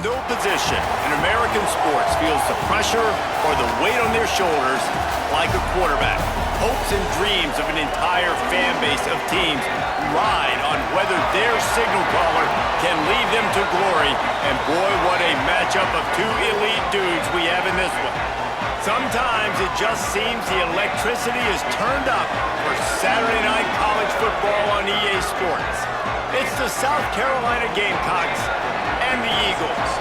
No position in American sports feels the pressure or the weight on their shoulders like a quarterback. Hopes and dreams of an entire fan base of teams ride on whether their signal caller can lead them to glory. And boy, what a matchup of two elite dudes we have in this one. Sometimes it just seems the electricity is turned up for Saturday night college football on EA Sports. It's the South Carolina Gamecocks and the Eagles.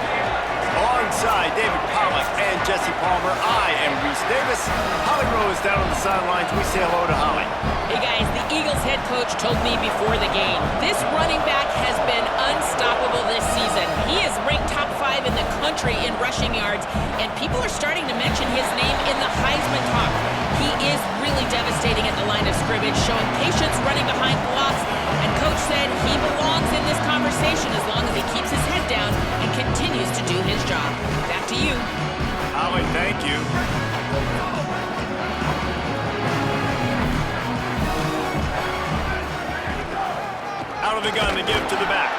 Alongside David Pollack and Jesse Palmer, I am Reese Davis. Holly Rose down on the sidelines. We say hello to Holly. Hey guys, the Eagles head coach told me before the game, this running back has been unstoppable this season. He is ranked top 5 in the country in rushing yards, and people are starting to mention his name in the Heisman talk. He is really devastating at the line of scrimmage, showing patience running behind blocks, and coach said he belongs in this conversation as long as he keeps his head down and continues to do his job. Back to you. Holly, thank you. Out of the gun to give to the back.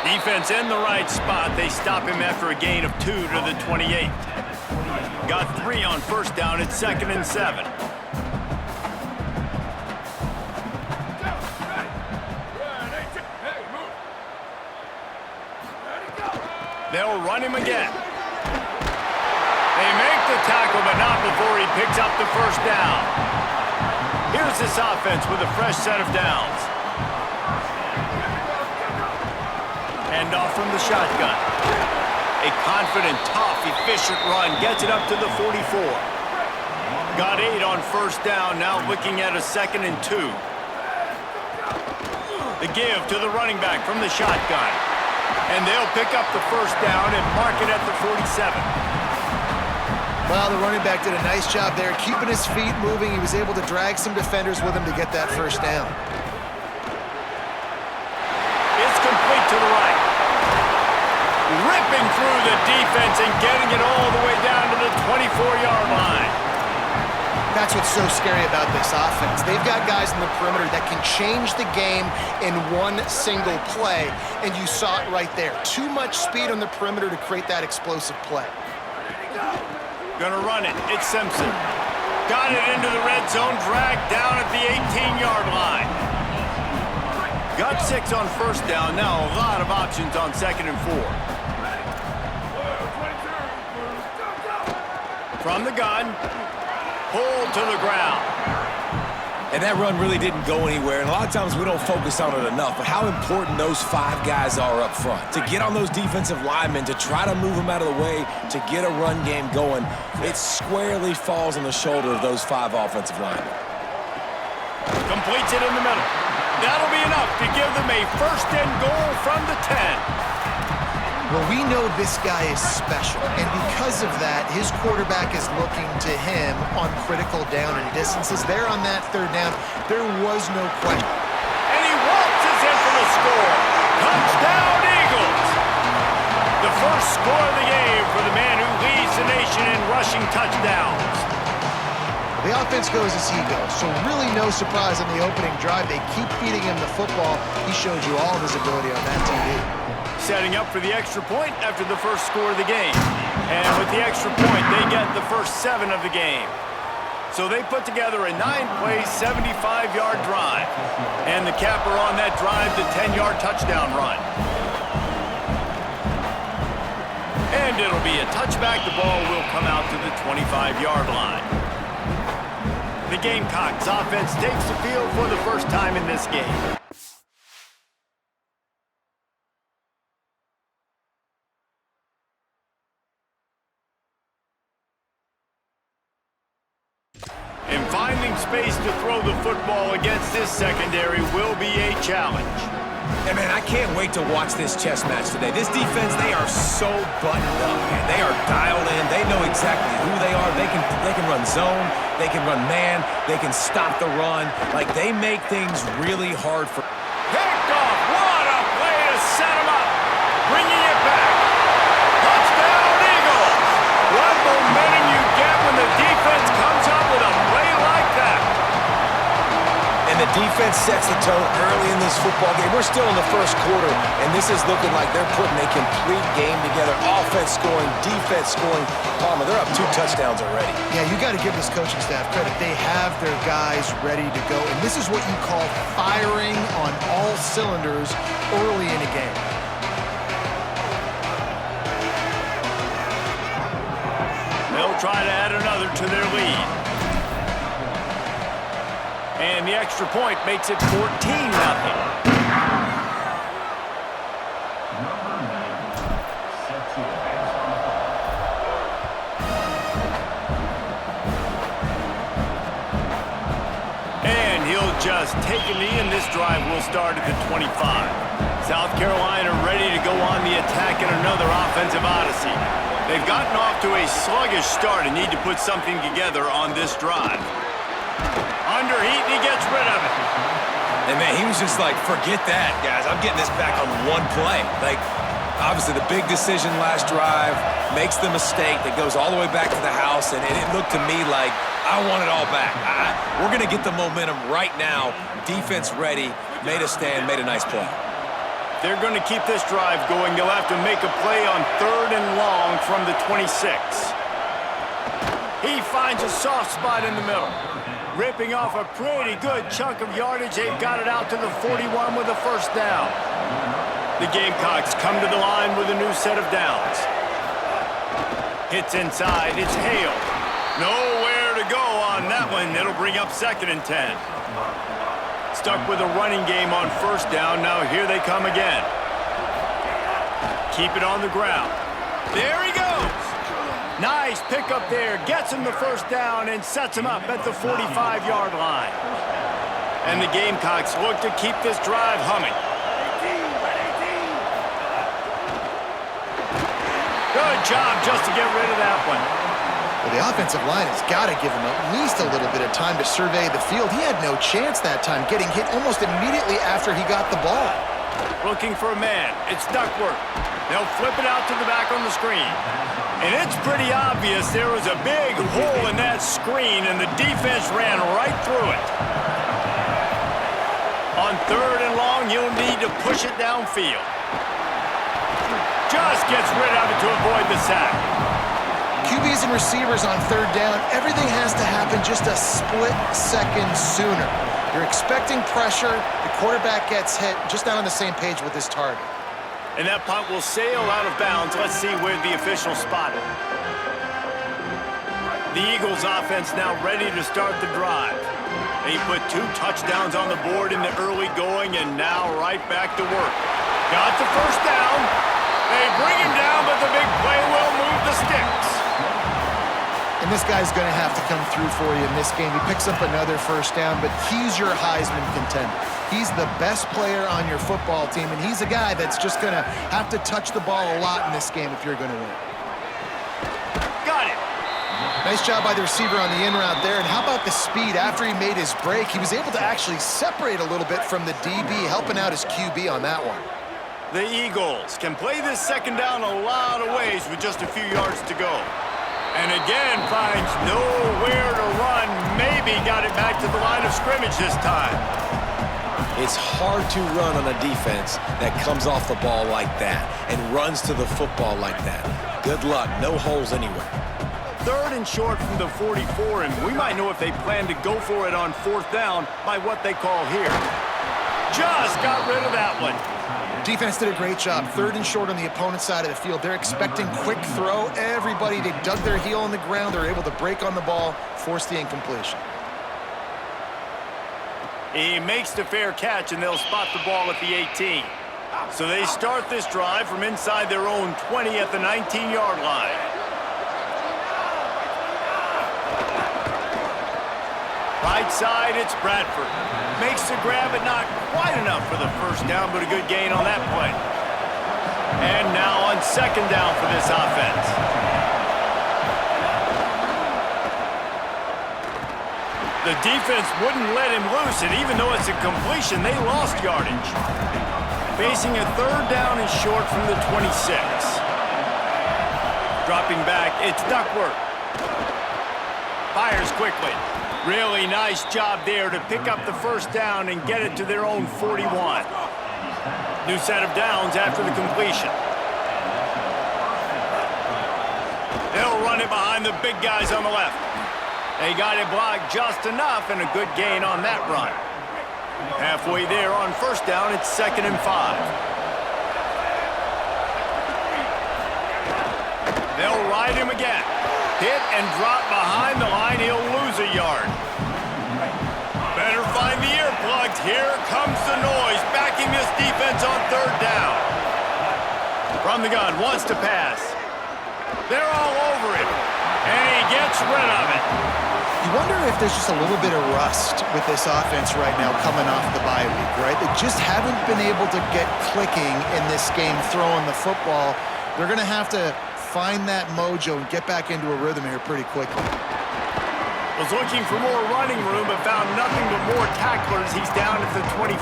Defense in the right spot. They stop him after a gain of 2 to the 28. Got 3 on first down at 2nd and 7. They'll run him again. They make the tackle, but not before he picks up the first down. Here's this offense with a fresh set of downs. Hand off from the shotgun. A confident, tough, efficient run gets it up to the 44. Got 8 on first down, now looking at a 2nd and 2. The give to the running back from the shotgun. And they'll pick up the first down and mark it at the 47. Well, the running back did a nice job there, keeping his feet moving. He was able to drag some defenders with him to get that first down. It's complete to the right. Ripping through the defense and getting it all the way down to the 24-yard line. That's what's so scary about this offense. They've got guys in the perimeter that can change the game in one single play, and you saw it right there. Too much speed on the perimeter to create that explosive play. Gonna run it. It's Simpson. Got it into the red zone, dragged down at the 18-yard line. Got 6 on first down. Now a lot of options on 2nd and 4. From the gun. Pulled to the ground. And that run really didn't go anywhere, and a lot of times we don't focus on it enough, but how important those 5 guys are up front. To get on those defensive linemen, to try to move them out of the way, to get a run game going, it squarely falls on the shoulder of those 5 offensive linemen. Completes it in the middle. That'll be enough to give them a 1st and goal from the 10. Well, we know this guy is special, and because of that, his quarterback is looking to him on critical down and distances. There on that 3rd down, there was no question. And he waltzes in for the score. Touchdown, Eagles! The first score of the game for the man who leads the nation in rushing touchdowns. The offense goes as he goes, so really no surprise on the opening drive. They keep feeding him the football. He showed you all of his ability on that TV. Setting up for the extra point after the first score of the game. And with the extra point, they get the first 7 of the game. So they put together a 9-play, 75-yard drive. And the capper on that drive, the 10-yard touchdown run. And it'll be a touchback. The ball will come out to the 25-yard line. The Gamecocks offense takes the field for the first time in this game. And finding space to throw the football against this secondary will be a challenge. And man, I can't wait to watch this chess match today. This defense, they are so buttoned up, man. They are dialed in. They know exactly who they are. They can run zone. They can run man. They can stop the run. Like, they make things really hard for... Picked off. What a play to set him up. Bringing it back. Touchdown, Eagles. What momentum you get when the defense comes up with a play like that. And the defense defense sets the tone early in this football game. We're still in the first quarter, and this is looking like they're putting a complete game together. Offense scoring, defense scoring. Palmer, they're up 2 touchdowns already. Yeah, you got to give this coaching staff credit. They have their guys ready to go, and this is what you call firing on all cylinders early in a game. They'll try to add another to their lead. And the extra point makes it 14-0. And he'll just take a knee, and this drive will start at the 25. South Carolina ready to go on the attack in another offensive odyssey. They've gotten off to a sluggish start and need to put something together on this drive. Under heat, and he gets rid of it. And, man, he was just like, forget that, guys. I'm getting this back on one play. Like, obviously, the big decision last drive makes the mistake that goes all the way back to the house, and it looked to me like I want it all back. We're going to get the momentum right now. Defense ready, made a stand, made a nice play. They're going to keep this drive going. They'll have to make a play on 3rd and long from the 26. He finds a soft spot in the middle. Ripping off a pretty good chunk of yardage. They've got it out to the 41 with a first down. The Gamecocks come to the line with a new set of downs. Hits inside. It's Hale. Nowhere to go on that one. It'll bring up 2nd and 10. Stuck with a running game on first down. Now here they come again. Keep it on the ground. There he goes. Nice pickup there. Gets him the first down and sets him up at the 45-yard line. And the Gamecocks look to keep this drive humming. Good job just to get rid of that one. Well, the offensive line has got to give him at least a little bit of time to survey the field. He had no chance that time, getting hit almost immediately after he got the ball. Looking for a man. It's Duckworth. They'll flip it out to the back on the screen. And it's pretty obvious there was a big hole in that screen, and the defense ran right through it. On 3rd and long, you'll need to push it downfield. Just gets rid of it to avoid the sack. QBs and receivers on 3rd down, everything has to happen just a split second sooner. You're expecting pressure, the quarterback gets hit, just not on the same page with his target. And that punt will sail out of bounds. Let's see where the official spotted. The Eagles offense now ready to start the drive. They put 2 touchdowns on the board in the early going, and now right back to work. Got the first down. They bring him down, but the big play will move the sticks. And this guy's going to have to come through for you in this game. He picks up another first down, but he's your Heisman contender. He's the best player on your football team, and he's a guy that's just going to have to touch the ball a lot in this game if you're going to win. Got it. Nice job by the receiver on the in route there. And how about the speed? After he made his break, he was able to actually separate a little bit from the DB, helping out his QB on that one. The Eagles can play this 2nd down a lot of ways with just a few yards to go. And again, finds nowhere to run. Maybe got it back to the line of scrimmage this time. It's hard to run on a defense that comes off the ball like that and runs to the football like that. Good luck. No holes anywhere. 3rd and short from the 44, and we might know if they plan to go for it on 4th down by what they call here. Just got rid of that one. Defense did a great job. 3rd and short on the opponent's side of the field. They're expecting quick throw. Everybody, they dug their heel on the ground. They're able to break on the ball, force the incompletion. He makes the fair catch, and they'll spot the ball at the 18. So they start this drive from inside their own 20 at the 19-yard line. Right side, it's Bradford. Makes the grab, but not quite enough for the first down, but a good gain on that play. And now on 2nd down for this offense. The defense wouldn't let him loose, and even though it's a completion, they lost yardage. Facing a 3rd down and short from the 26. Dropping back, it's Duckworth. Fires quickly. Really nice job there to pick up the first down and get it to their own 41. New set of downs after the completion. They'll run it behind the big guys on the left. They got it blocked just enough, and a good gain on that run. Halfway there on first down, it's 2nd and 5. They'll ride him again. Hit and drop behind the line. He'll lose a yard. Better find the earplugs. Here comes the noise, backing this defense on 3rd down. From the gun, wants to pass. They're all over him, and he gets rid of it. You wonder if there's just a little bit of rust with this offense right now coming off the bye week, right? They just haven't been able to get clicking in this game throwing the football. They're going to have to find that mojo and get back into a rhythm here pretty quickly. Was looking for more running room, but found nothing but more tacklers. He's down at the 24.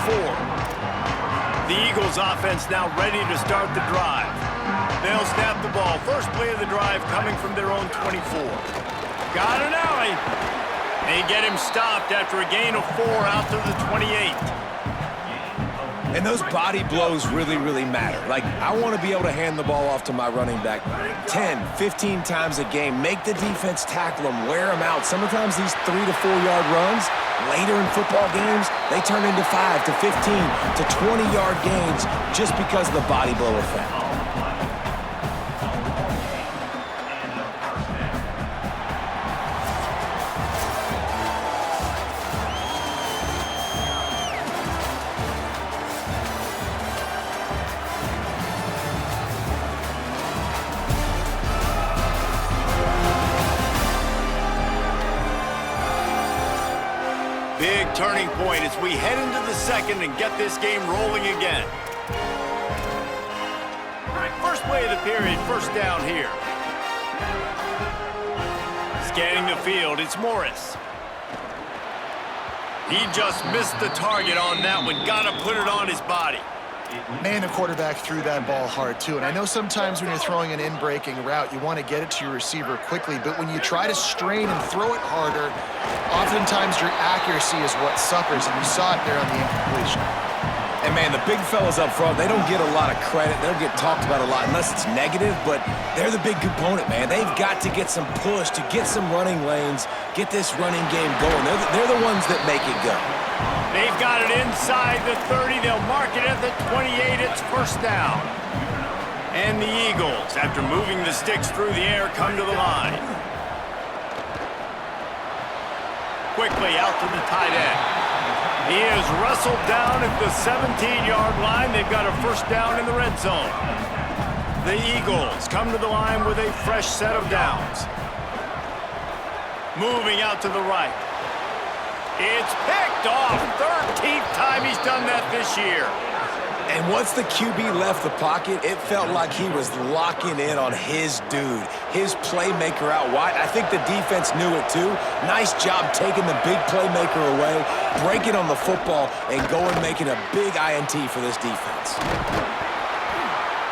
The Eagles offense now ready to start the drive. They'll snap the ball. First play of the drive coming from their own 24. Got an alley. They get him stopped after a gain of 4 out to the 28. And those body blows really, really matter. Like, I want to be able to hand the ball off to my running back 10, 15 times a game. Make the defense tackle them, wear them out. Sometimes these 3 to 4 yard runs, later in football games, they turn into 5 to 15 to 20 yard gains just because of the body blow effect. Big turning point as we head into the second and get this game rolling again. First play of the period, first down here. Scanning the field, it's Morris. He just missed the target on that one. Got to put it on his body. Man, the quarterback threw that ball hard, too. And I know sometimes when you're throwing an in-breaking route, you want to get it to your receiver quickly. But when you try to strain and throw it harder, oftentimes your accuracy is what suffers. And you saw it there on the incompletion. And, man, the big fellas up front, they don't get a lot of credit. They don't get talked about a lot unless it's negative, but they're the big component, man. They've got to get some push, to get some running lanes, get this running game going. They're the ones that make it go. They've got it inside the 30. They'll mark it at the 28. It's first down. And the Eagles, after moving the sticks through the air, come to the line. Quickly out to the tight end. He is wrestled down at the 17-yard line. They've got a first down in the red zone. The Eagles come to the line with a fresh set of downs. Moving out to the right. It's picked off. 13th time he's done that this year. And once the QB left the pocket, it felt like he was locking in on his dude, his playmaker out wide. I think the defense knew it too. Nice job taking the big playmaker away, breaking on the football, and going making a big INT for this defense.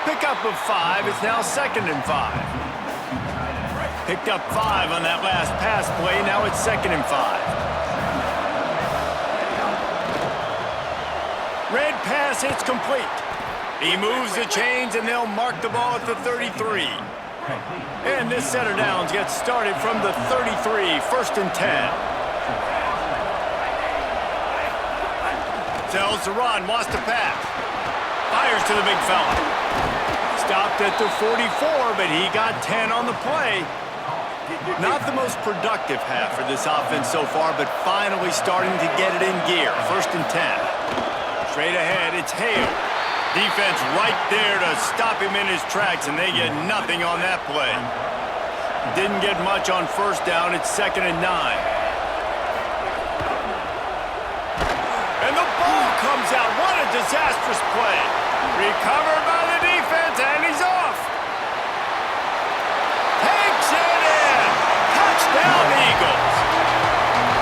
Pickup of 5. It's now 2nd and 5. Picked up 5 on that last pass play. Now it's 2nd and 5. Red pass, it's complete. He moves the chains, and they'll mark the ball at the 33. And this set of downs gets started from the 33, 1st and 10. Tells to run, wants to pass. Fires to the big fella. Stopped at the 44, but he got 10 on the play. Not the most productive half for this offense so far, but finally starting to get it in gear. 1st and 10. Straight ahead, it's Hale. Defense right there to stop him in his tracks, and they get nothing on that play. Didn't get much on first down. It's 2nd and 9. And the ball comes out. What a disastrous play. Recovered by the defense, and he's off. Takes it in. Touchdown, Eagles.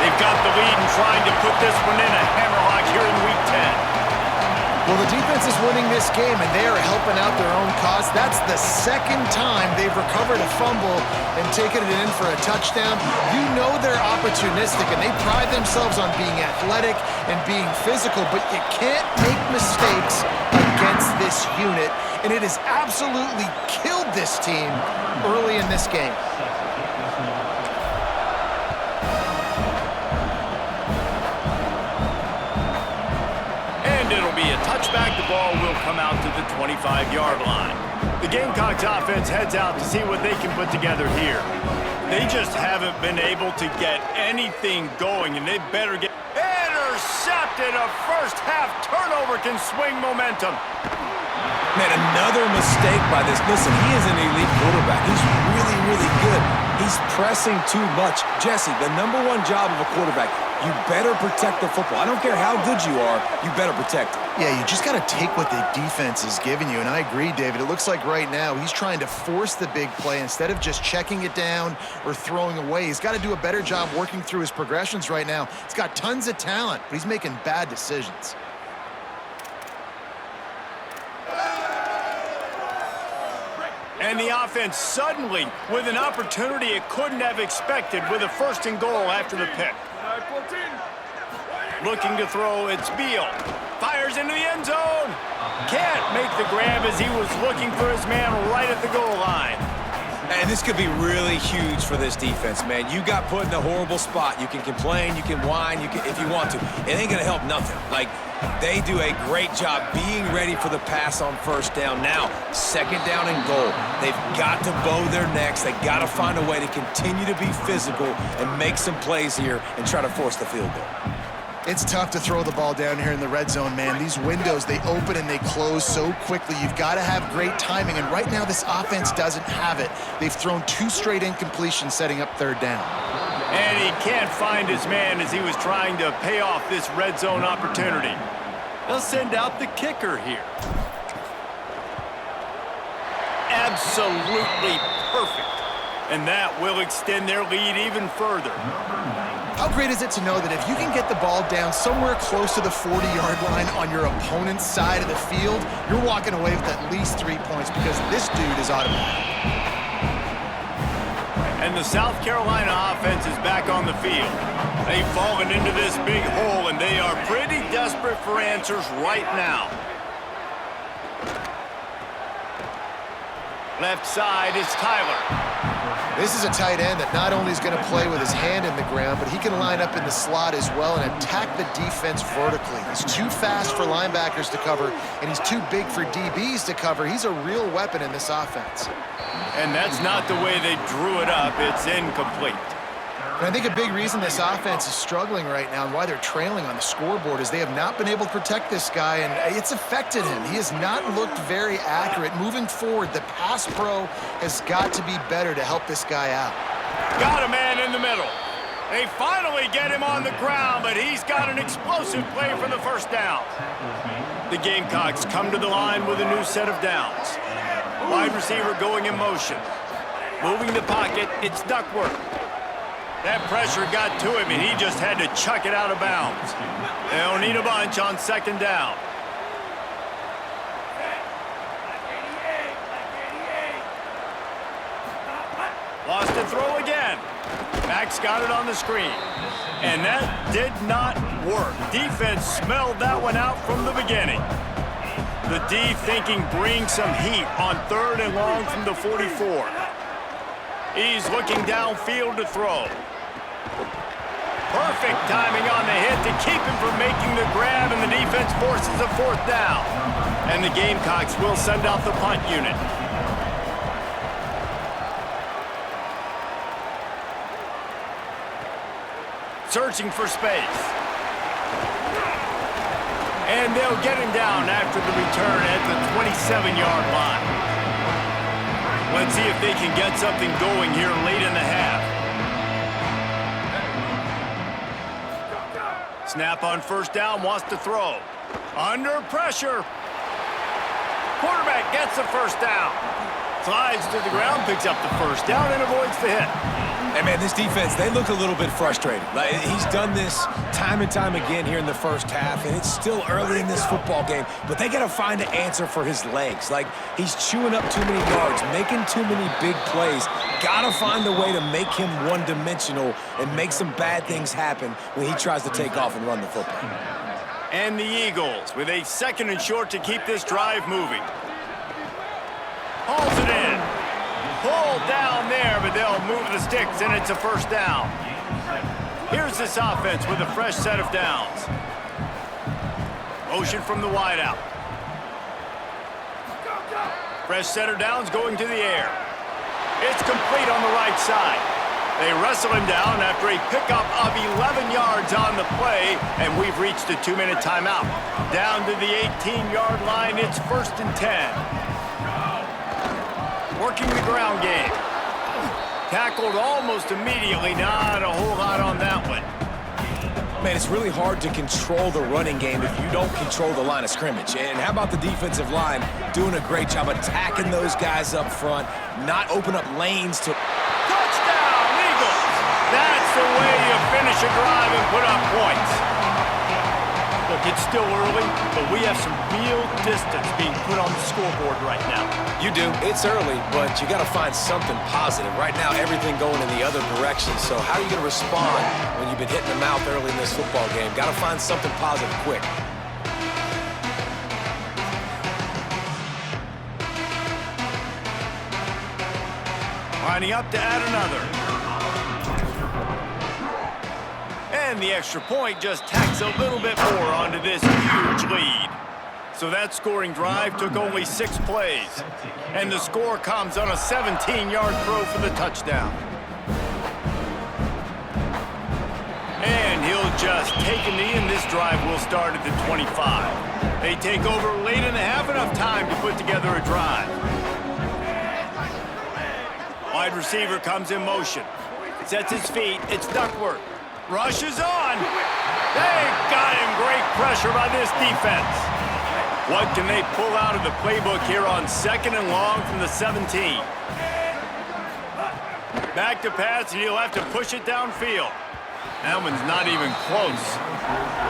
They've got the lead and trying to put this one in a hammerlock here in Week 10. Well, the defense is winning this game, and they are helping out their own cause. That's the second time they've recovered a fumble and taken it in for a touchdown. You know they're opportunistic, and they pride themselves on being athletic and being physical, but you can't make mistakes against this unit, and it has absolutely killed this team early in this game. It'll be a touchback. The ball will come out to the 25-yard line. The Gamecocks offense heads out to see what they can put together here. They just haven't been able to get anything going, and they better get intercepted. A first-half turnover can swing momentum. Man, another mistake by this. Listen, he is an elite quarterback. He's really, really good. He's pressing too much. Jesse, the number one job of a quarterback, you better protect the football. I don't care how good you are, you better protect it. Yeah, you just got to take what the defense is giving you, and I agree, David. It looks like right now he's trying to force the big play instead of just checking it down or throwing away. He's got to do a better job working through his progressions right now. He's got tons of talent, but he's making bad decisions. And the offense suddenly with an opportunity it couldn't have expected with a first and goal after the pick. Looking to throw, it's Beal. Fires into the end zone. Can't make the grab as he was looking for his man right at the goal line. And this could be really huge for this defense, man. You got put in a horrible spot. You can complain, you can whine, you can if you want to. It ain't going to help nothing. Like, they do a great job being ready for the pass on first down. Now, second down and goal. They've got to bow their necks. They got to find a way to continue to be physical and make some plays here and try to force the field goal. It's tough to throw the ball down here in the red zone, man. These windows, they open and they close so quickly. You've got to have great timing, and right now this offense doesn't have it. They've thrown 2 straight incompletions setting up third down. And he can't find his man as he was trying to pay off this red zone opportunity. They'll send out the kicker here. Absolutely perfect. And that will extend their lead even further. How great is it to know that if you can get the ball down somewhere close to the 40-yard line on your opponent's side of the field, you're walking away with at least 3 points because this dude is automatic. And the South Carolina offense is back on the field. They've fallen into this big hole, and they are pretty desperate for answers right now. Left side is Tyler. This is a tight end that not only is going to play with his hand in the ground, but he can line up in the slot as well and attack the defense vertically. He's too fast for linebackers to cover, and he's too big for DBs to cover. He's a real weapon in this offense. And that's not the way they drew it up. It's incomplete. And I think a big reason this offense is struggling right now and why they're trailing on the scoreboard is they have not been able to protect this guy, and it's affected him. He has not looked very accurate. Moving forward, the pass pro has got to be better to help this guy out. Got a man in the middle. They finally get him on the ground, but he's got an explosive play for the first down. The Gamecocks come to the line with a new set of downs. Wide receiver going in motion. Moving the pocket, it's Duckworth. That pressure got to him, and he just had to chuck it out of bounds. They'll need a bunch on second down. Lost a throw again. Max got it on the screen. And that did not work. Defense smelled that one out from the beginning. The D thinking bring some heat on third and long from the 44. He's looking downfield to throw. Perfect timing on the hit to keep him from making the grab, and the defense forces a fourth down. And the Gamecocks will send out the punt unit. Searching for space. And they'll get him down after the return at the 27-yard line. Let's see if they can get something going here late in the half. Snap on first down, wants to throw. Under pressure. Quarterback gets the first down. Slides to the ground, picks up the first down, and avoids the hit. And, man, this defense, they look a little bit frustrated. Like, he's done this time and time again here in the first half, and it's still early in this football game, but they got to find an answer for his legs. Like, he's chewing up too many yards, making too many big plays. Got to find a way to make him one-dimensional and make some bad things happen when he tries to take off and run the football. And the Eagles with a 2nd and short to keep this drive moving. Hauls it in. Pulled down there, but they'll move the sticks, and it's a first down. Here's this offense with a fresh set of downs. Motion from the wideout. Fresh set of downs going to the air. It's complete on the right side. They wrestle him down after a pickup of 11 yards on the play, and we've reached a 2-minute timeout. Down to the 18-yard line, it's 1st and 10. Working the ground game. Tackled almost immediately. Not a whole lot on that one. Man, it's really hard to control the running game if you don't control the line of scrimmage. And how about the defensive line doing a great job attacking those guys up front, not open up lanes to... Touchdown, Eagles! That's the way you finish a drive and put up points. Look, it's still early, but we have some real distance being put on the scoreboard right now. You do. It's early, but you got to find something positive. Right now, everything going in the other direction. So how are you going to respond when you've been hitting the mouth early in this football game? Got to find something positive quick. Lining up to add another. And the extra point just tacks a little bit more onto this huge lead. So that scoring drive took only 6 plays. And the score comes on a 17-yard throw for the touchdown. And he'll just take a knee, and this drive will start at the 25. They take over late in the half, enough time to put together a drive. Wide receiver comes in motion. Sets his feet. It's Duckworth. Rushes on. They got him. Great pressure by this defense. What can they pull out of the playbook here on 2nd and long from the 17? Back to pass, and he'll have to push it downfield. That one's not even close.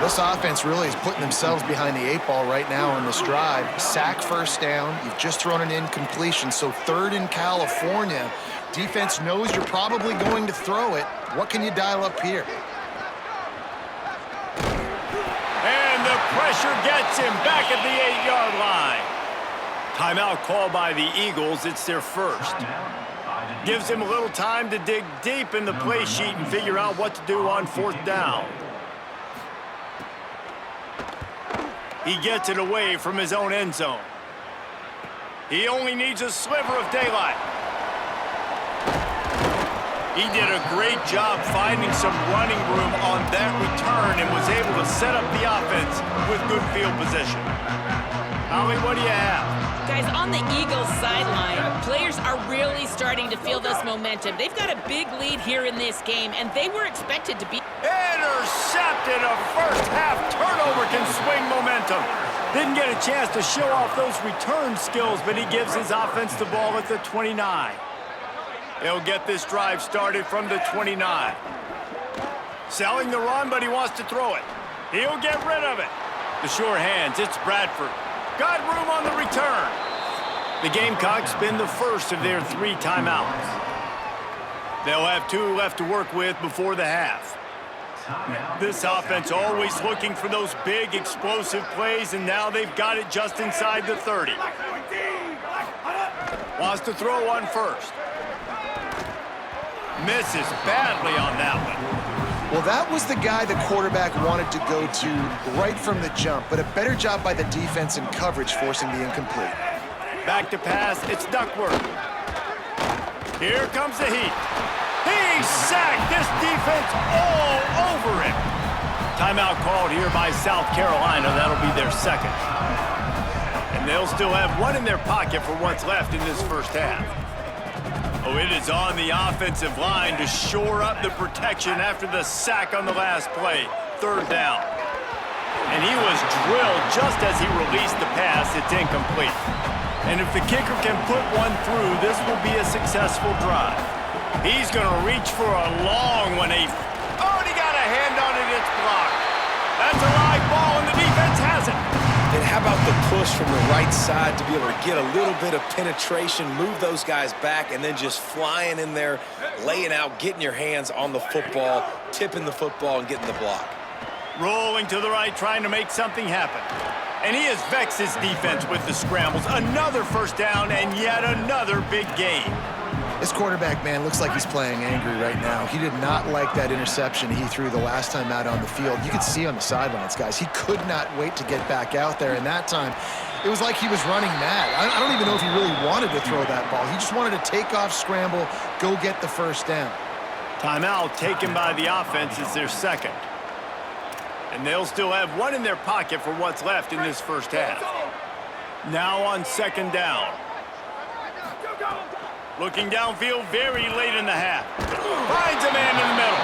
This offense really is putting themselves behind the 8 ball right now on this drive. Sack, first down. You've just thrown an incompletion, so 3rd in California. Defense knows you're probably going to throw it. What can you dial up here? And the pressure gets him back at the 8-yard line. Timeout called by the Eagles. It's their first. Gives him a little time to dig deep in the play sheet and figure out what to do on 4th down. He gets it away from his own end zone. He only needs a sliver of daylight. He did a great job finding some running room on that return and was able to set up the offense with good field position. Holly, what do you have? Guys, on the Eagles sideline, players are really starting to feel this momentum. They've got a big lead here in this game, and they were expected to be... Intercepted! A first-half turnover can swing momentum. Didn't get a chance to show off those return skills, but he gives his offense the ball at the 29. He'll get this drive started from the 29. Selling the run, but he wants to throw it. He'll get rid of it. The sure hands, it's Bradford. Got room on the return. The Gamecocks spend the first of their 3 timeouts. They'll have 2 left to work with before the half. This offense always looking for those big, explosive plays, and now they've got it just inside the 30. Wants to throw on first. Misses badly on that one. Well, that was the guy the quarterback wanted to go to right from the jump, but a better job by the defense in coverage forcing the incomplete. Back to pass, it's Duckworth. Here comes the heat. He sacked this defense all over him. Timeout called here by South Carolina. That'll be their 2nd. And they'll still have 1 in their pocket for what's left in this first half. Oh, it is on the offensive line to shore up the protection after the sack on the last play. 3rd down. And he was drilled just as he released the pass. It's incomplete. And if the kicker can put one through, this will be a successful drive. He's going to reach for a long one. Oh, and he got a hand on it. It's blocked. That's a live ball, and the defense has it. And how about the push from the right side to be able to get a little bit of penetration, move those guys back, and then just flying in there, laying out, getting your hands on the football, tipping the football, and getting the block. Rolling to the right, trying to make something happen. And he has vexed his defense with the scrambles. Another first down and yet another big gain. This quarterback, man, looks like he's playing angry right now. He did not like that interception he threw the last time out on the field. You could see on the sidelines, guys, he could not wait to get back out there. And that time, it was like he was running mad. I don't even know if he really wanted to throw that ball. He just wanted to take off, scramble, go get the first down. Timeout taken by the offense. It's their second. And they'll still have one in their pocket for what's left in this first half. Now on second down. Looking downfield very late in the half. Finds a man in the middle.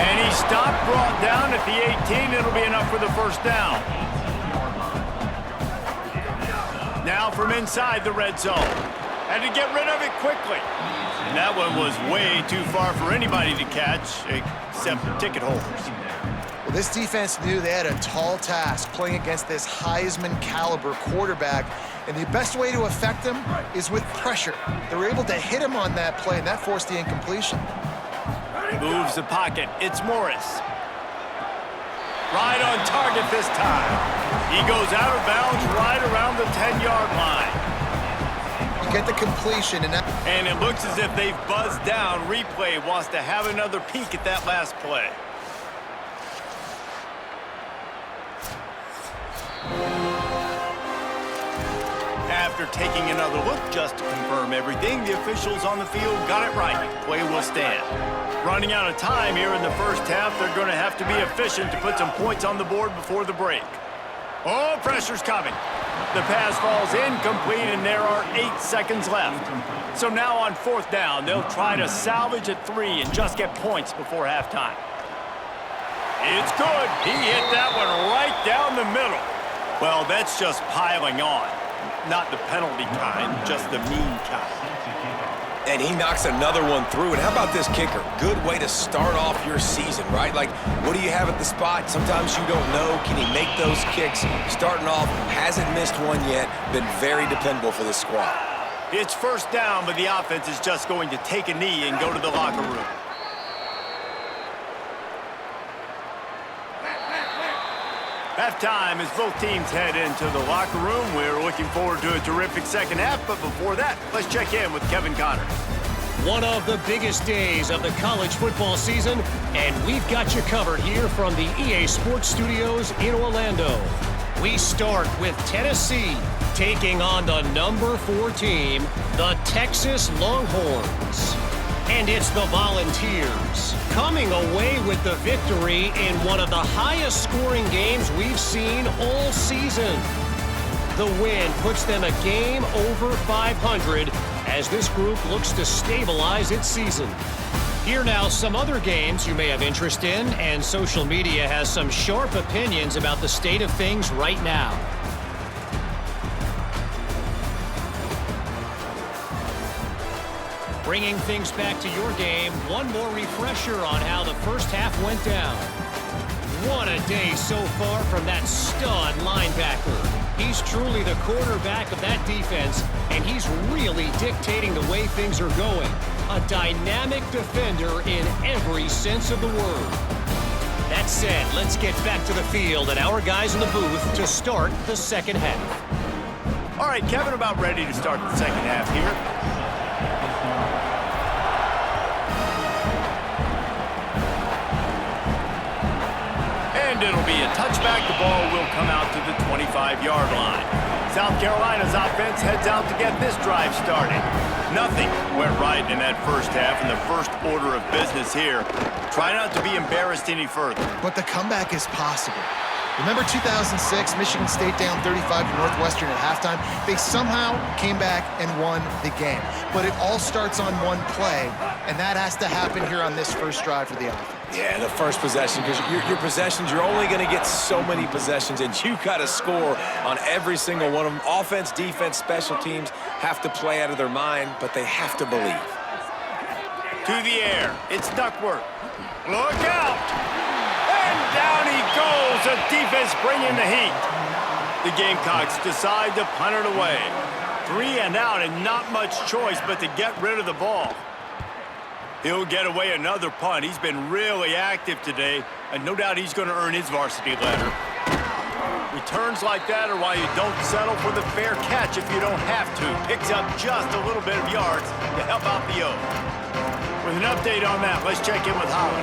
And he stopped, brought down at the 18. It'll be enough for the first down. Now from inside the red zone. Had to get rid of it quickly. And that one was way too far for anybody to catch, except ticket holders. Well, this defense knew they had a tall task playing against this Heisman caliber quarterback, and the best way to affect him is with pressure. They were able to hit him on that play, and that forced the incompletion. Moves the pocket. It's Morris. Right on target this time. He goes out of bounds right around the 10-yard line. You get the completion, and it looks as if they've buzzed down. Replay wants to have another peek at that last play. After taking another look just to confirm everything, the officials on the field got it right. Play will stand. Running out of time here in the first half, they're going to have to be efficient to put some points on the board before the break. Oh, pressure's coming. The pass falls incomplete, and there are 8 seconds left. So now on fourth down, they'll try to salvage at 3 and just get points before halftime. It's good. He hit that one right down the middle. Well, that's just piling on. Not the penalty kind, just the mean kind. And he knocks another one through. And how about this kicker? Good way to start off your season, right? Like, what do you have at the spot? Sometimes you don't know. Can he make those kicks? Starting off, hasn't missed one yet. Been very dependable for this squad. It's first down, but the offense is just going to take a knee and go to the locker room. Halftime as both teams head into the locker room. We're looking forward to a terrific second half, but before that, let's check in with Kevin Connor. One of the biggest days of the college football season, and we've got you covered here from the EA Sports Studios in Orlando. We start with Tennessee taking on the number 4 team, the Texas Longhorns. And it's the Volunteers coming away with the victory in one of the highest scoring games we've seen all season. The win puts them a game over 500 as this group looks to stabilize its season. Here now some other games you may have interest in, and social media has some sharp opinions about the state of things right now. Bringing things back to your game, one more refresher on how the first half went down. What a day so far from that stud linebacker. He's truly the quarterback of that defense, and he's really dictating the way things are going. A dynamic defender in every sense of the word. That said, let's get back to the field and our guys in the booth to start the second half. All right, Kevin, about ready to start the second half here. It'll be a touchback. The ball will come out to the 25-yard line. South Carolina's offense heads out to get this drive started. Nothing went right in that first half, and the first order of business here. Try not to be embarrassed any further. But the comeback is possible. Remember 2006, Michigan State down 35 to Northwestern at halftime? They somehow came back and won the game. But it all starts on one play, and that has to happen here on this first drive for the offense. Yeah, the first possession, because your possessions, you're only going to get so many possessions, and you got to score on every single one of them. Offense, defense, special teams have to play out of their mind, but they have to believe. To the air, it's Duckworth. Look out! And down he goes. The defense bringing the heat. The Gamecocks decide to punt it away. 3 and out, and not much choice but to get rid of the ball. He'll get away another punt. He's been really active today, and no doubt he's going to earn his varsity letter. Returns like that are why you don't settle for the fair catch if you don't have to. Picks up just a little bit of yards to help out the O. With an update on that, let's check in with Holland.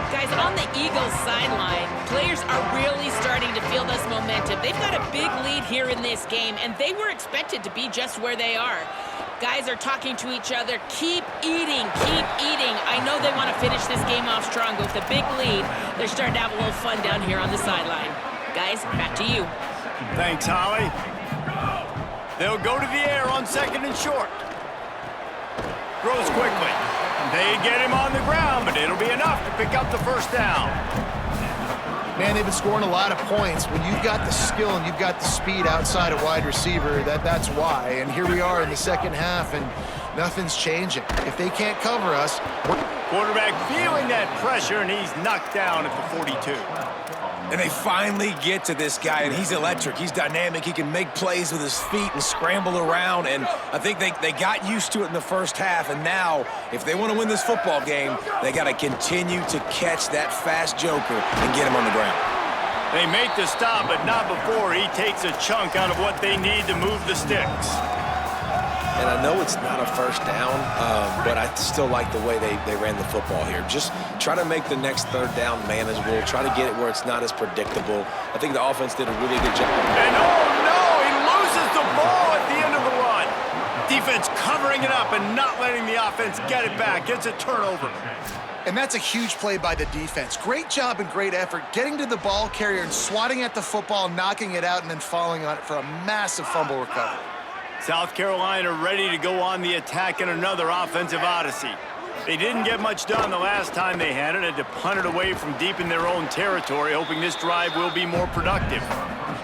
Guys, on the Eagles sideline, players are really starting to feel this momentum. They've got a big lead here in this game, and they were expected to be just where they are. Guys are talking to each other. Keep eating, keep eating. I know they want to finish this game off strong, but with a big lead, they're starting to have a little fun down here on the sideline. Guys, back to you. Thanks, Holly. They'll go to the air on 2nd and short. Throws quickly. They get him on the ground, but it'll be enough to pick up the first down. Man, they've been scoring a lot of points. When you've got the skill and you've got the speed outside of wide receiver, that's why. And here we are in the second half, and nothing's changing. If they can't cover us... Quarterback feeling that pressure, and he's knocked down at the 42. And they finally get to this guy, and he's electric. He's dynamic. He can make plays with his feet and scramble around, and I think they got used to it in the first half, and now, if they want to win this football game, they got to continue to catch that fast joker and get him on the ground. They make the stop, but not before he takes a chunk out of what they need to move the sticks. And I know it's not a first down, but I still like the way they ran the football here. Just try to make the next third down manageable. Try to get it where it's not as predictable. I think the offense did a really good job. And oh no, he loses the ball at the end of the run. Defense covering it up and not letting the offense get it back. Gets a turnover. And that's a huge play by the defense. Great job and great effort getting to the ball carrier and swatting at the football, knocking it out, and then falling on it for a massive fumble recovery. South Carolina ready to go on the attack in another offensive odyssey. They didn't get much done the last time they had it. Had to punt it away from deep in their own territory, hoping this drive will be more productive.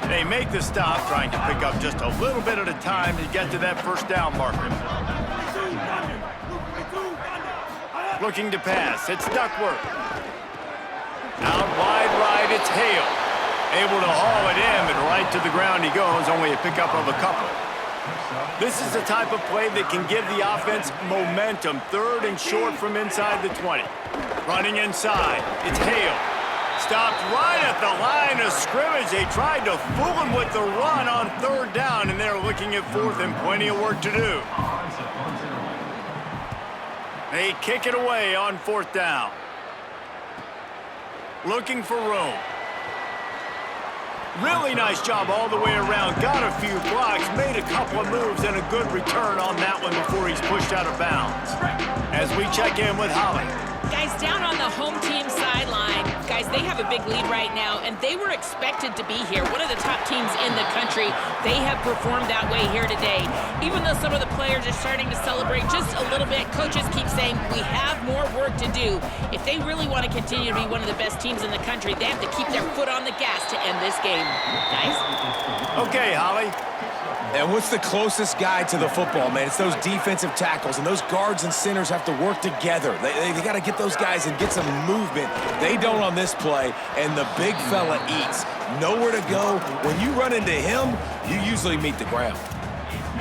They make the stop, trying to pick up just a little bit at a time to get to that first down marker. Looking to pass, it's Duckworth. Out wide right, it's Hale. Able to haul it in, but right to the ground he goes, only a pickup of a couple. This is the type of play that can give the offense momentum. 3rd and short from inside the 20. Running inside, it's Hale. Stopped right at the line of scrimmage. They tried to fool him with the run on 3rd down, and they're looking at 4th and plenty of work to do. They kick it away on 4th down. Looking for room. Really nice job all the way around. Got a few blocks, made a couple of moves, and a good return on that one before he's pushed out of bounds. As we check in with Holly. Guys, down on the home team sideline, guys, they have a big lead right now, and they were expected to be here. One of the top teams in the country. They have performed that way here today. Even though some of the players are starting to celebrate just a little bit, coaches keep saying we have more work to do. If they really want to continue to be one of the best teams in the country, they have to keep their foot on the gas to end this game. Guys? Okay, Holly. And what's the closest guy to the football, man? It's those defensive tackles, and those guards and centers have to work together. They got to get those guys and get some movement. They don't on this play, and the big fella eats. Nowhere to go. When you run into him, you usually meet the ground.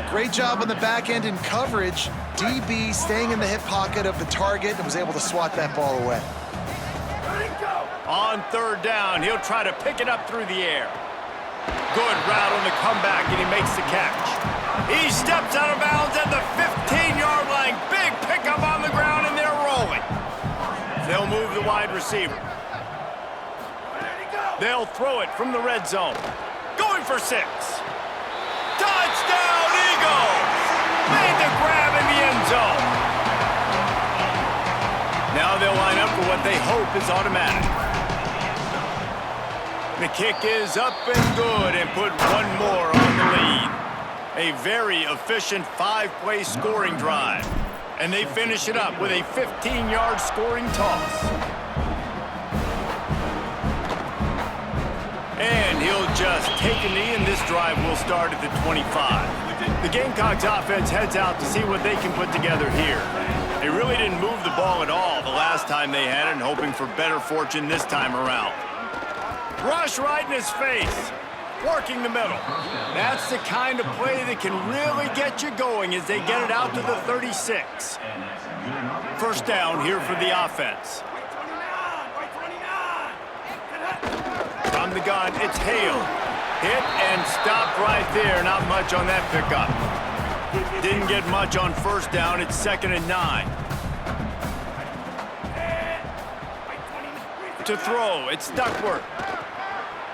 Great job on the back end in coverage. DB staying in the hip pocket of the target and was able to swat that ball away. On 3rd down, he'll try to pick it up through the air. Good route on the comeback, and he makes the catch. He steps out of bounds at the 15-yard line. Big pickup on the ground, and they're rolling. They'll move the wide receiver. They'll throw it from the red zone. Going for 6. Touchdown, Eagles! Made the grab in the end zone. Now they'll line up for what they hope is automatic. The kick is up and good, and put one more on the lead. A very efficient 5-play scoring drive. And they finish it up with a 15-yard scoring toss. And he'll just take a knee, and this drive will start at the 25. The Gamecocks offense heads out to see what they can put together here. They really didn't move the ball at all the last time they had it, and hoping for better fortune this time around. Rush right in his face. Working the middle. That's the kind of play that can really get you going as they get it out to the 36. First down here for the offense. From the gun, it's Hale. Hit and stopped right there. Not much on that pickup. Didn't get much on first down. It's 2nd and 9. To throw, it's Duckworth.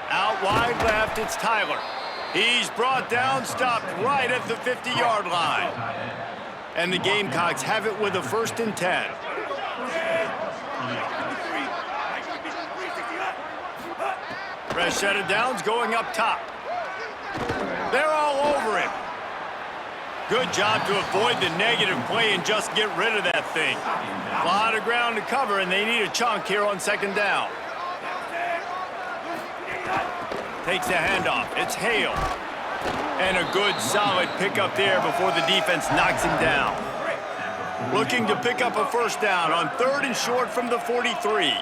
Out wide left, it's Tyler. He's brought down, stopped right at the 50-yard line. And the Gamecocks have it with a 1st and 10. Fresh set of downs going up top. They're all over him. Good job to avoid the negative play and just get rid of that thing. A lot of ground to cover, and they need a chunk here on 2nd down. Takes the handoff. It's Hale. And a good, solid pickup there before the defense knocks him down. Looking to pick up a 1st down on 3rd and short from the 43.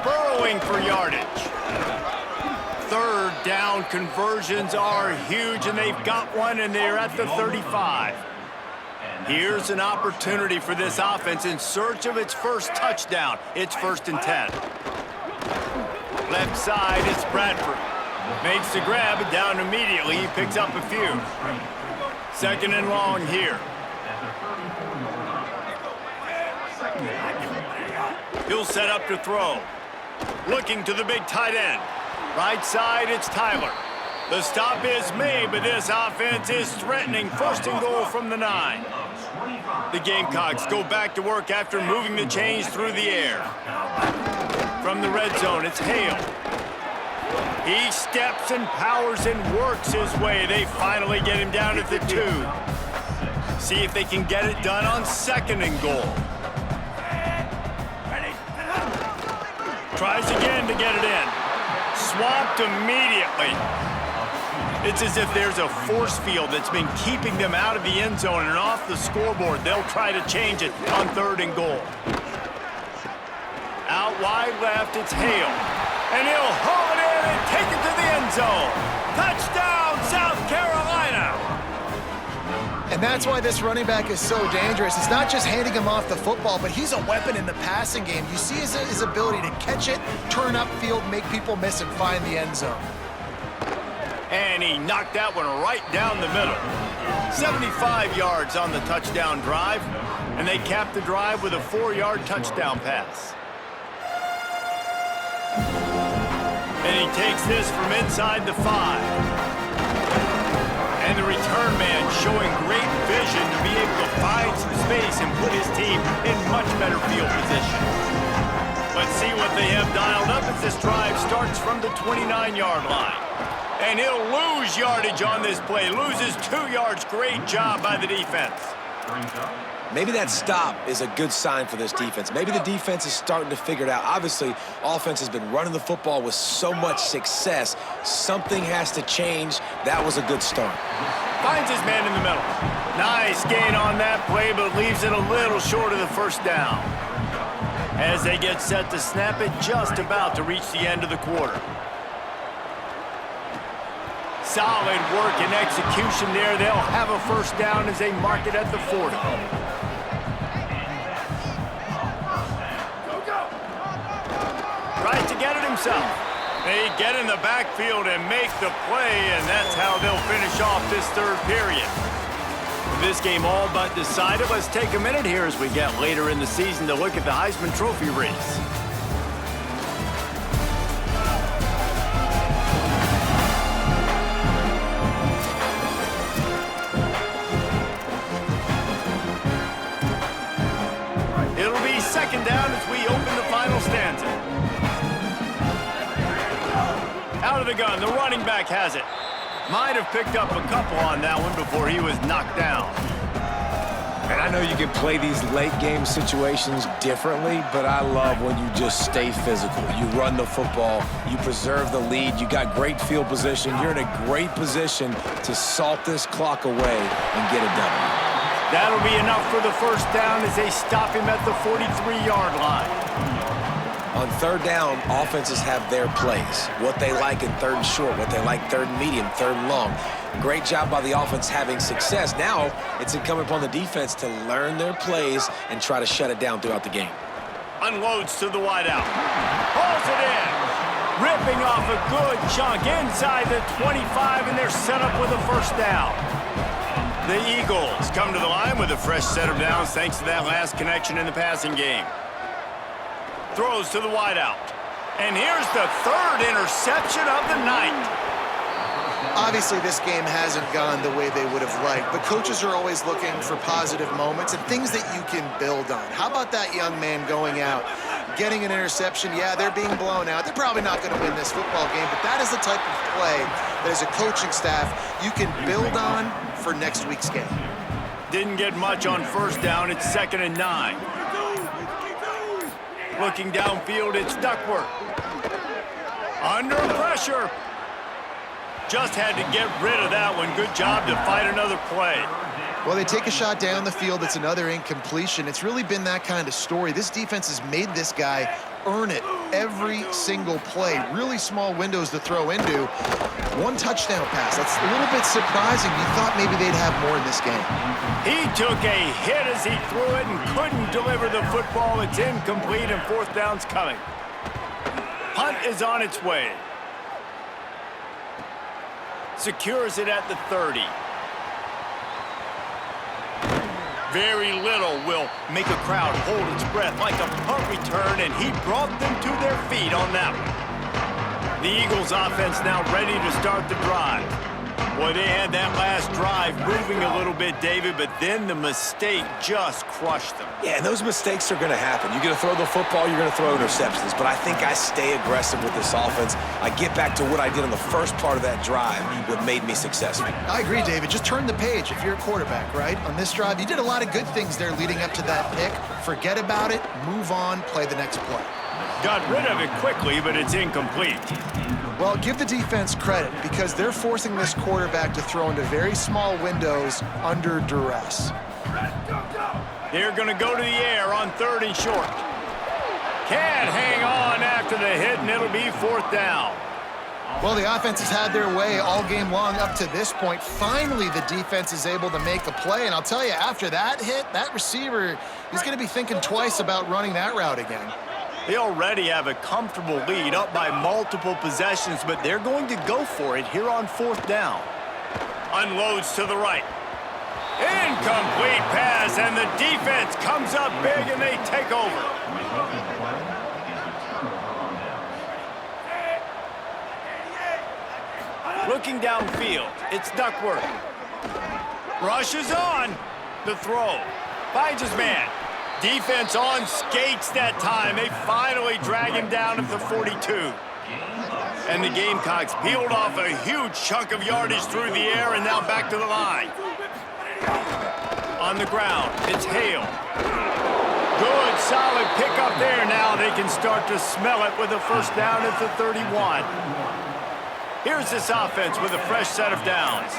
Burrowing for yardage. 3rd down conversions are huge, and they've got one, and they're at the 35. Here's an opportunity for this offense in search of its first touchdown. It's 1st and 10. Left side, it's Bradford. Makes the grab, and down immediately. He picks up a few. 2nd and long here. He'll set up to throw. Looking to the big tight end. Right side, it's Tyler. The stop is made, but this offense is threatening. 1st and goal from the 9. The Gamecocks go back to work after moving the chains through the air. From the red zone, it's Hale. He steps and powers and works his way. They finally get him down at the 2. See if they can get it done on 2nd and goal. Tries again to get it in. Swamped immediately. It's as if there's a force field that's been keeping them out of the end zone and off the scoreboard. They'll try to change it on 3rd and goal. Out wide left, it's Hale. And he'll haul it in and take it to the end zone. Touchdown, South Carolina! And that's why this running back is so dangerous. It's not just handing him off the football, but he's a weapon in the passing game. You see his ability to catch it, turn upfield, make people miss, and find the end zone. And he knocked that one right down the middle. 75 yards on the touchdown drive, and they capped the drive with a 4-yard touchdown pass. And he takes this from inside the 5. And the return man showing great vision to be able to find some space and put his team in much better field position. Let's see what they have dialed up as this drive starts from the 29-yard line. And he'll lose yardage on this play. Loses 2 yards. Great job by the defense. Maybe that stop is a good sign for this defense. Maybe the defense is starting to figure it out. Obviously, offense has been running the football with so much success. Something has to change. That was a good start. Finds his man in the middle. Nice gain on that play, but leaves it a little short of the 1st down. As they get set to snap it, just about to reach the end of the quarter. Solid work and execution there. They'll have a 1st down as they mark it at the 40. Tries to get it himself. They get in the backfield and make the play, and that's how they'll finish off this 3rd period. With this game all but decided, let's take a minute here as we get later in the season to look at the Heisman Trophy race. It'll be 2nd down as we open the final stanza. Out of the gun, the running back has it. Might have picked up a couple on that one before he was knocked down. And I know you can play these late game situations differently, but I love when you just stay physical. You run the football, you preserve the lead, you got great field position. You're in a great position to salt this clock away and get it done. That'll be enough for the first down as they stop him at the 43-yard line. On third down, offenses have their plays, what they like in third and short, what they like third and medium, third and long. Great job by the offense having success. Now it's incumbent upon the defense to learn their plays and try to shut it down throughout the game. Unloads to the wideout. Pulls it in. Ripping off a good chunk inside the 25, and they're set up with a first down. The Eagles come to the line with a fresh set of downs thanks to that last connection in the passing game. Throws to the wideout. And here's the third interception of the night. Obviously, this game hasn't gone the way they would have liked, but coaches are always looking for positive moments and things that you can build on. How about that young man going out, getting an interception? Yeah, they're being blown out. They're probably not going to win this football game, but that is the type of play that as a coaching staff you can build on for next week's game. Didn't get much on first down. It's 2nd and 9. Looking downfield, it's Duckworth. Under pressure. Just had to get rid of that one. Good job to fight another play. Well, they take a shot down the field. It's another incompletion. It's really been that kind of story. This defense has made this guy earn it every single play. Really small windows to throw into. One touchdown pass. That's a little bit surprising. You thought maybe they'd have more in this game. He took a hit as he threw it and couldn't deliver the football. It's incomplete and fourth down's coming. Punt is on its way. Secures it at the 30. Very little will make a crowd hold its breath like a punt return, and he brought them to their feet on that one. The Eagles offense now ready to start the drive. Boy, they had that last drive moving a little bit, David, but then the mistake just crushed them. Yeah, and those mistakes are going to happen. You're going to throw the football, you're going to throw interceptions, but I think I stay aggressive with this offense. I get back to what I did on the first part of that drive, what made me successful. I agree, David. Just turn the page if you're a quarterback, right? On this drive, you did a lot of good things there leading up to that pick. Forget about it, move on, play the next play. Got rid of it quickly, but it's incomplete. Well, give the defense credit because they're forcing this quarterback to throw into very small windows under duress. They're going to go to the air on 3rd and short. Can't hang on after the hit, and it'll be 4th down. Well, the offense has had their way all game long up to this point. Finally, the defense is able to make a play, and I'll tell you, after that hit, that receiver, he's going to be thinking twice about running that route again. They already have a comfortable lead up by multiple possessions, but they're going to go for it here on 4th down. Unloads to the right. Incomplete pass, and the defense comes up big, and they take over. Looking downfield, it's Duckworth. Rushes on. The throw. Finds his man. Defense on skates that time. They finally drag him down at the 42. And the Gamecocks peeled off a huge chunk of yardage through the air and now back to the line. On the ground, it's Hale. Good, solid pickup there. Now they can start to smell it with a first down at the 31. Here's this offense with a fresh set of downs.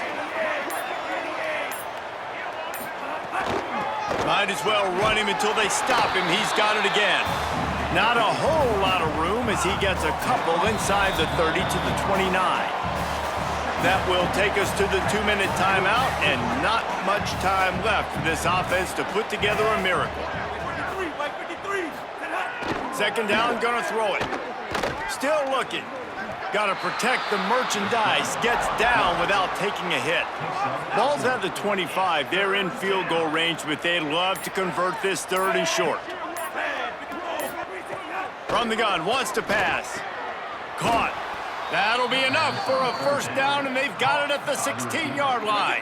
Might as well run him until they stop him. He's got it again. Not a whole lot of room as he gets a couple inside the 30 to the 29. That will take us to the 2-minute timeout, and not much time left for this offense to put together a miracle. 2nd down, gonna throw it. Still looking. Got to protect the merchandise. Gets down without taking a hit. Ball's at the 25. They're in field goal range, but they'd love to convert this 3rd and short. From the gun, wants to pass. Caught. That'll be enough for a first down, and they've got it at the 16-yard line.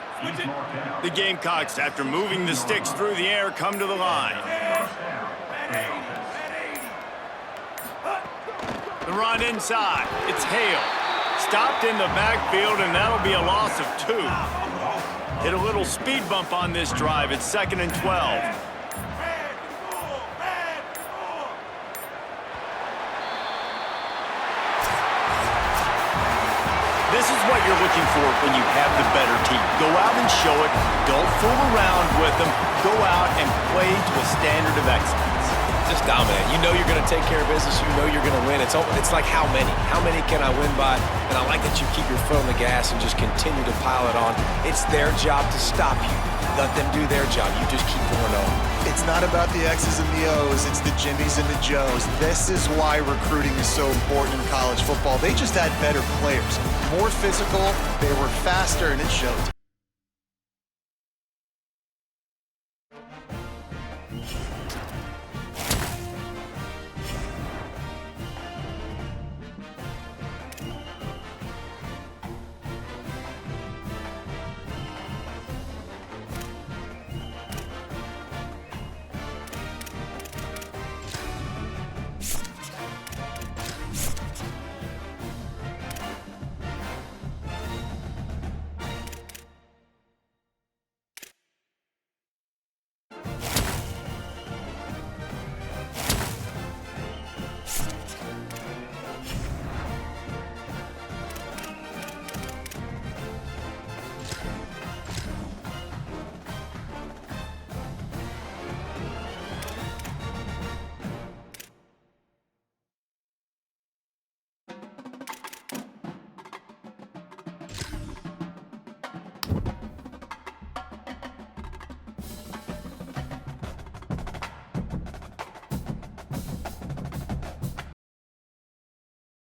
The Gamecocks, after moving the sticks through the air, come to the line. The run inside. It's Hale. Stopped in the backfield, and that'll be a loss of 2. Hit a little speed bump on this drive. It's 2nd and 12. This is what you're looking for when you have the better team. Go out and show it. Don't fool around with them. Go out and play to a standard of excellence. Just dominate. You know you're going to take care of business. You know you're going to win. It's like how many? How many can I win by? And I like that you keep your foot on the gas and just continue to pile it on. It's their job to stop you. Let them do their job. You just keep going on. It's not about the X's and the O's. It's the Jimmies and the Joes. This is why recruiting is so important in college football. They just had better players, more physical, they were faster, and it showed.